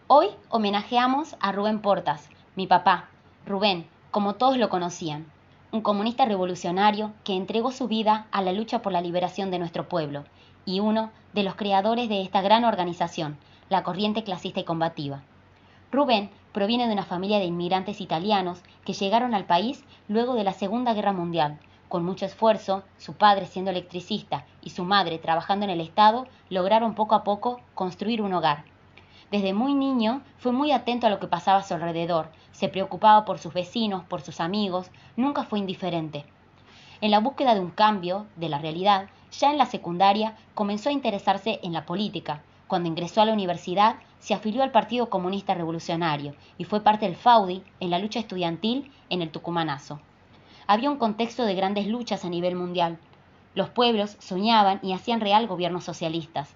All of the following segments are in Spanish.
Hoy homenajeamos a Rubén Portas, mi papá, Rubén, como todos lo conocían, un comunista revolucionario que entregó su vida a la lucha por la liberación de nuestro pueblo y uno de los creadores de esta gran organización, la Corriente Clasista y Combativa. Rubén proviene de una familia de inmigrantes italianos que llegaron al país luego de la Segunda Guerra Mundial. Con mucho esfuerzo, su padre siendo electricista y su madre trabajando en el Estado, lograron poco a poco construir un hogar. Desde muy niño fue muy atento a lo que pasaba a su alrededor, se preocupaba por sus vecinos, por sus amigos, nunca fue indiferente. En la búsqueda de un cambio de la realidad, ya en la secundaria comenzó a interesarse en la política. Cuando ingresó a la universidad, se afilió al Partido Comunista Revolucionario y fue parte del FAUDI en la lucha estudiantil en el Tucumanazo. Había un contexto de grandes luchas a nivel mundial. Los pueblos soñaban y hacían real gobiernos socialistas.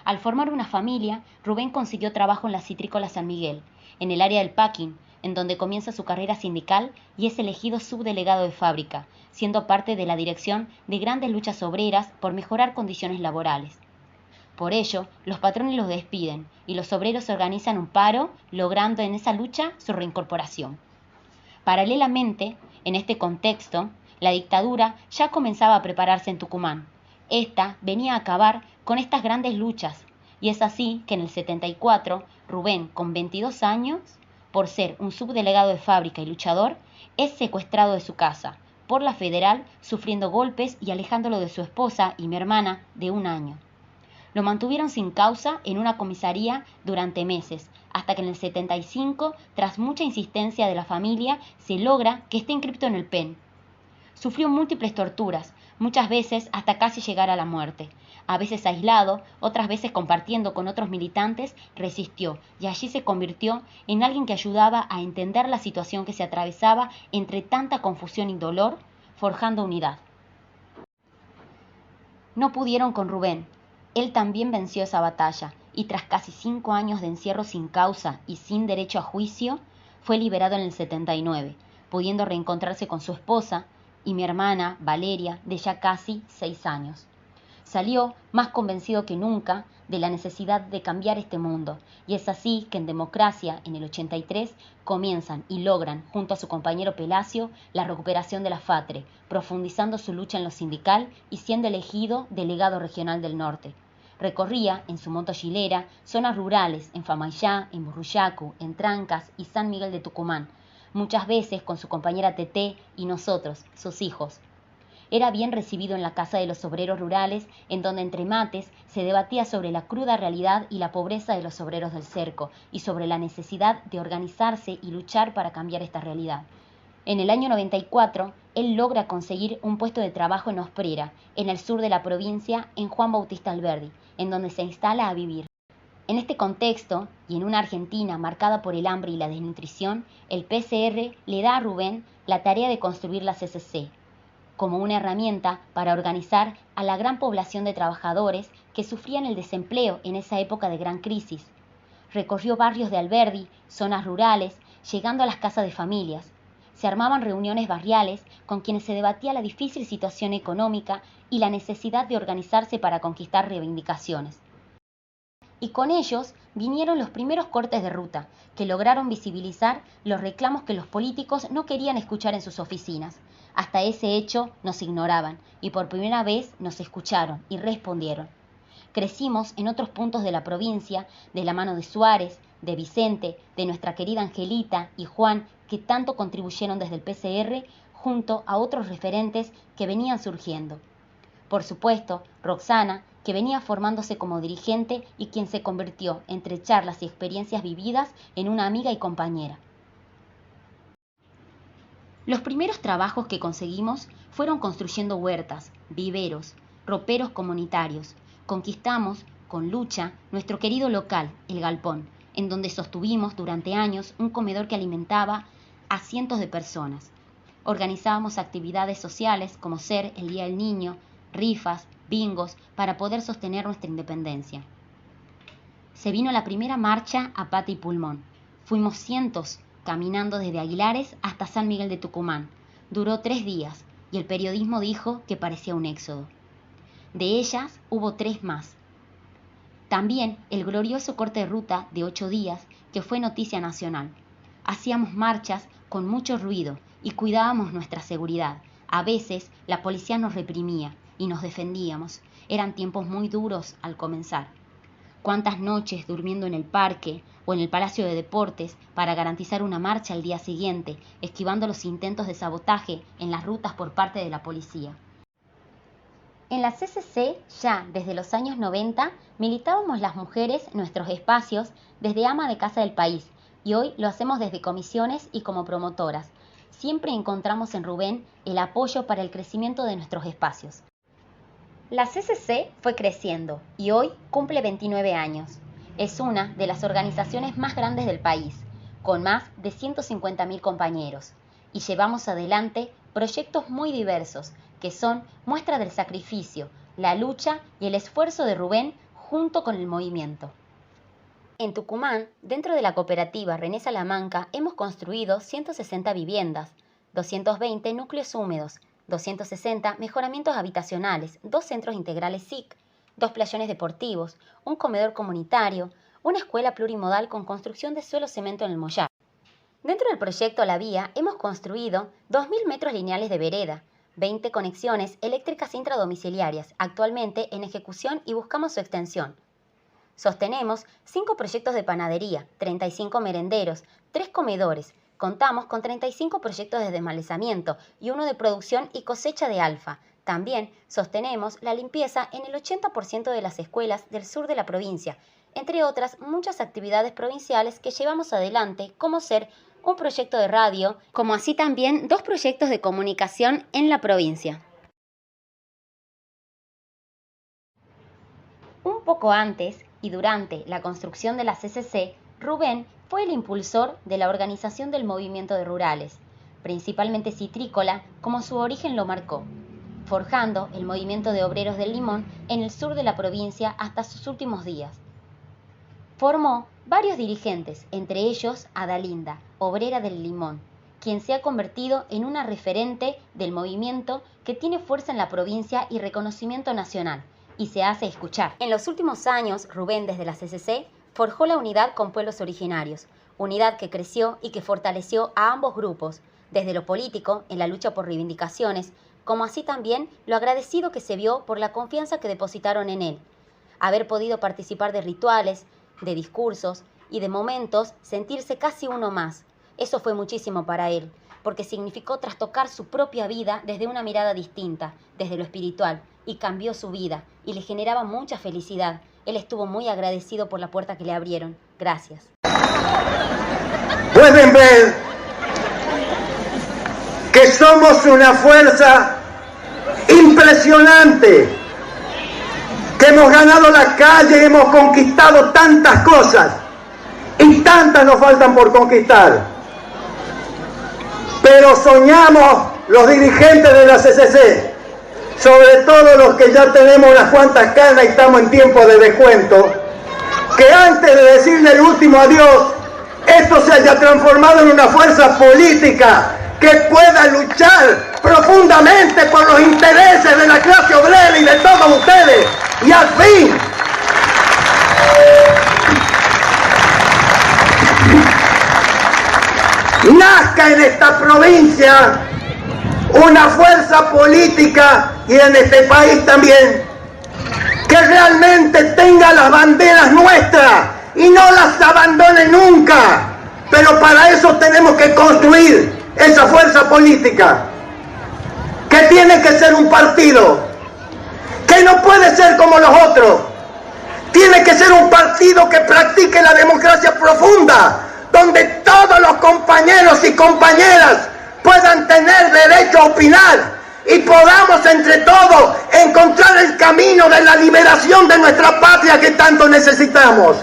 Al formar una familia, Rubén consiguió trabajo en la Citrícola San Miguel, en el área del packing, en donde comienza su carrera sindical y es elegido subdelegado de fábrica, siendo parte de la dirección de grandes luchas obreras por mejorar condiciones laborales. Por ello, los patrones los despiden y los obreros organizan un paro, logrando en esa lucha su reincorporación. Paralelamente, en este contexto, la dictadura ya comenzaba a prepararse en Tucumán. Esta venía a acabar con estas grandes luchas, y es así que en el 74, Rubén, con 22 años, por ser un subdelegado de fábrica y luchador, es secuestrado de su casa por la federal, sufriendo golpes y alejándolo de su esposa y mi hermana de 1 año. Lo mantuvieron sin causa en una comisaría durante meses, hasta que en el 75, tras mucha insistencia de la familia, se logra que esté inscripto en el PEN. Sufrió múltiples torturas, muchas veces hasta casi llegar a la muerte. A veces aislado, otras veces compartiendo con otros militantes, resistió y allí se convirtió en alguien que ayudaba a entender la situación que se atravesaba entre tanta confusión y dolor, forjando unidad. No pudieron con Rubén. Él también venció esa batalla y tras casi 5 años de encierro sin causa y sin derecho a juicio, fue liberado en el 79, pudiendo reencontrarse con su esposa y mi hermana, Valeria, de ya casi 6 años. Salió más convencido que nunca de la necesidad de cambiar este mundo, y es así que en Democracia, en el 83, comienzan y logran, junto a su compañero Pelacio, la recuperación de la FATRE, profundizando su lucha en lo sindical y siendo elegido delegado regional del norte. Recorría, en su motochilera, zonas rurales en Famayllá, en Burruyacu, en Trancas y San Miguel de Tucumán, muchas veces con su compañera Teté y nosotros, sus hijos. Era bien recibido en la Casa de los Obreros Rurales, en donde entre mates se debatía sobre la cruda realidad y la pobreza de los obreros del cerco y sobre la necesidad de organizarse y luchar para cambiar esta realidad. En el año 94, él logra conseguir un puesto de trabajo en Osprera, en el sur de la provincia, en Juan Bautista Alberdi, en donde se instala a vivir. En este contexto, y en una Argentina marcada por el hambre y la desnutrición, el PCR le da a Rubén la tarea de construir la CCC, como una herramienta para organizar a la gran población de trabajadores que sufrían el desempleo en esa época de gran crisis. Recorrió barrios de Alberdi, zonas rurales, llegando a las casas de familias. Se armaban reuniones barriales con quienes se debatía la difícil situación económica y la necesidad de organizarse para conquistar reivindicaciones. Y con ellos vinieron los primeros cortes de ruta, que lograron visibilizar los reclamos que los políticos no querían escuchar en sus oficinas. Hasta ese hecho nos ignoraban y por primera vez nos escucharon y respondieron. Crecimos en otros puntos de la provincia, de la mano de Suárez, de Vicente, de nuestra querida Angelita y Juan, que tanto contribuyeron desde el PCR, junto a otros referentes que venían surgiendo. Por supuesto, Roxana, que venía formándose como dirigente y quien se convirtió, entre charlas y experiencias vividas, en una amiga y compañera. Los primeros trabajos que conseguimos fueron construyendo huertas, viveros, roperos comunitarios. Conquistamos, con lucha, nuestro querido local, El Galpón, en donde sostuvimos durante años un comedor que alimentaba a cientos de personas. Organizábamos actividades sociales como ser el Día del Niño, rifas, bingos, para poder sostener nuestra independencia. Se vino la primera marcha a pata y pulmón. Fuimos cientos, caminando desde Aguilares hasta San Miguel de Tucumán. Duró 3 días y el periodismo dijo que parecía un éxodo. De ellas hubo 3 más. También el glorioso corte de ruta de 8 días, que fue noticia nacional. Hacíamos marchas con mucho ruido y cuidábamos nuestra seguridad. A veces la policía nos reprimía y nos defendíamos. Eran tiempos muy duros al comenzar. Cuántas noches durmiendo en el parque o en el Palacio de Deportes para garantizar una marcha al día siguiente, esquivando los intentos de sabotaje en las rutas por parte de la policía. En la CCC, ya desde los años 90, militábamos las mujeres nuestros espacios desde ama de casa del país, y hoy lo hacemos desde comisiones y como promotoras. Siempre encontramos en Rubén el apoyo para el crecimiento de nuestros espacios. La CCC fue creciendo y hoy cumple 29 años. Es una de las organizaciones más grandes del país, con más de 150.000 compañeros, y llevamos adelante proyectos muy diversos, que son muestra del sacrificio, la lucha y el esfuerzo de Rubén junto con el movimiento. En Tucumán, dentro de la cooperativa René Salamanca, hemos construido 160 viviendas, 220 núcleos húmedos, 260 mejoramientos habitacionales, 2 centros integrales SIC, 2 playones deportivos, un comedor comunitario, una escuela plurimodal con construcción de suelo cemento en el Mollar. Dentro del proyecto La Vía hemos construido 2.000 metros lineales de vereda, 20 conexiones eléctricas intradomiciliarias, actualmente en ejecución y buscamos su extensión. Sostenemos 5 proyectos de panadería, 35 merenderos, 3 comedores. Contamos con 35 proyectos de desmalezamiento y uno de producción y cosecha de alfa. También sostenemos la limpieza en el 80% de las escuelas del sur de la provincia, entre otras muchas actividades provinciales que llevamos adelante, como ser un proyecto de radio, como así también 2 proyectos de comunicación en la provincia. Un poco antes y durante la construcción de la CCC, Rubén fue el impulsor de la organización del movimiento de rurales, principalmente citrícola, como su origen lo marcó, forjando el movimiento de obreros del limón en el sur de la provincia hasta sus últimos días. Formó varios dirigentes, entre ellos Adalinda, obrera del limón, quien se ha convertido en una referente del movimiento que tiene fuerza en la provincia y reconocimiento nacional, y se hace escuchar. En los últimos años, Rubén, desde la CCC, forjó la unidad con pueblos originarios, unidad que creció y que fortaleció a ambos grupos, desde lo político, en la lucha por reivindicaciones, como así también lo agradecido que se vio por la confianza que depositaron en él. Haber podido participar de rituales, de discursos y de momentos sentirse casi uno más. Eso fue muchísimo para él, porque significó trastocar su propia vida desde una mirada distinta, desde lo espiritual, y cambió su vida, y le generaba mucha felicidad. Él estuvo muy agradecido por la puerta que le abrieron. Gracias. Pueden ver que somos una fuerza impresionante, que hemos ganado la calle, hemos conquistado tantas cosas, y tantas nos faltan por conquistar. Pero soñamos los dirigentes de la CCC, sobre todo los que ya tenemos unas cuantas canas y estamos en tiempo de descuento, que antes de decirle el último adiós, esto se haya transformado en una fuerza política que pueda luchar profundamente por los intereses de la clase obrera y de todos ustedes. Y al fin, nazca en esta provincia una fuerza política y en este país también, que realmente tenga las banderas nuestras y no las abandone nunca. Pero para eso tenemos que construir esa fuerza política, que tiene que ser un partido, que no puede ser como los otros. Tiene que ser un partido que practique la democracia profunda, donde todos los compañeros y compañeras puedan tener derecho a opinar y podamos entre todos encontrar el camino de la liberación de nuestra patria que tanto necesitamos.